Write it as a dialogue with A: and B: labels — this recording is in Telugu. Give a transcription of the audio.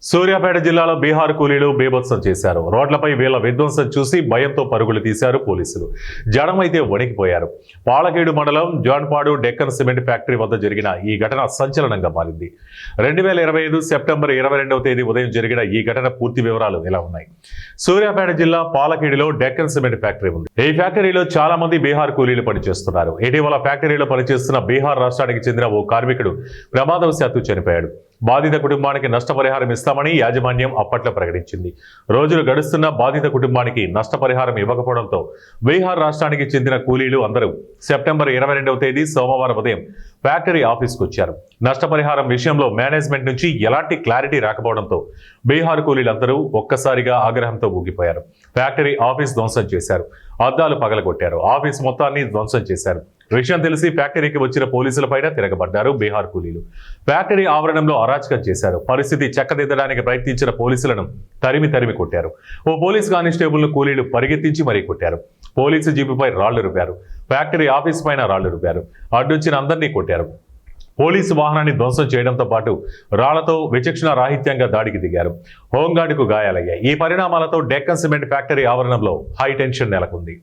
A: సూర్యాపేట జిల్లాలో బీహార్ కూలీలు బీభత్సం చేశారు. రోడ్లపై వీళ్ల విధ్వంసం చూసి భయంతో పరుగులు తీశారు పోలీసులు. జనమైతే వణికిపోయారు. పాలకేడు మండలం జాన్పాడు డెక్కన్ సిమెంట్ ఫ్యాక్టరీ వద్ద జరిగిన ఈ ఘటన సంచలనంగా మారింది. 2025 సెప్టెంబర్ 22వ తేదీ ఉదయం జరిగిన ఈ ఘటన పూర్తి వివరాలు ఇలా ఉన్నాయి. సూర్యాపేట జిల్లా పాలకేడులో డెక్కన్ సిమెంట్ ఫ్యాక్టరీ ఉంది. ఈ ఫ్యాక్టరీలో చాలా మంది బీహార్ కూలీలు పనిచేస్తున్నారు. ఇటీవల ఫ్యాక్టరీలో పనిచేస్తున్న బీహార్ రాష్ట్రానికి చెందిన ఓ కార్మికుడు ప్రమాదవశాత్తు చనిపోయాడు. బాధిత కుటుంబానికి నష్టపరిహారం ఇస్తామని యాజమాన్యం అప్పట్లో ప్రకటించింది. రోజులు గడుస్తున్న బాధిత కుటుంబానికి నష్టపరిహారం ఇవ్వకపోవడంతో బీహార్ రాష్ట్రానికి చెందిన కూలీలు అందరూ సెప్టెంబర్ 22వ తేదీ సోమవారం ఉదయం ఫ్యాక్టరీ ఆఫీస్కు వచ్చారు. నష్టపరిహారం విషయంలో మేనేజ్మెంట్ నుంచి ఎలాంటి క్లారిటీ రాకపోవడంతో బీహార్ కూలీలందరూ ఒక్కసారిగా ఆగ్రహంతో ఊగిపోయారు. ఫ్యాక్టరీ ఆఫీస్ ధ్వంసం చేశారు. అద్దాలు పగలగొట్టారు. ఆఫీస్ మొత్తాన్ని ధ్వంసం చేశారు. విషయం తెలిసి ఫ్యాక్టరీకి వచ్చిన పోలీసులపైన తిరగబడ్డారు బీహార్ కూలీలు. ఫ్యాక్టరీ ఆవరణంలో అరాచకం చేశారు. పరిస్థితి చక్కదిద్దడానికి ప్రయత్నించిన పోలీసులను తరిమి కొట్టారు. ఓ పోలీస్ కానిస్టేబుల్ను కూలీలు పరిగెత్తించి మరీ కొట్టారు. పోలీసు జీపుపై రాళ్లు రువ్వారు. ఫ్యాక్టరీ ఆఫీస్ పైన రాళ్లు రువ్వారు. అడ్డొచ్చిన అందరినీ కొట్టారు. పోలీసు వాహనాన్ని ధ్వంసం చేయడంతో పాటు రాళ్లతో విచక్షణ రాహిత్యంగా దాడికి దిగారు. హోంగార్డుకు గాయాలయ్యాయి. ఈ పరిణామాలతో డెక్కన్ సిమెంట్ ఫ్యాక్టరీ ఆవరణంలో హై టెన్షన్ నెలకొంది.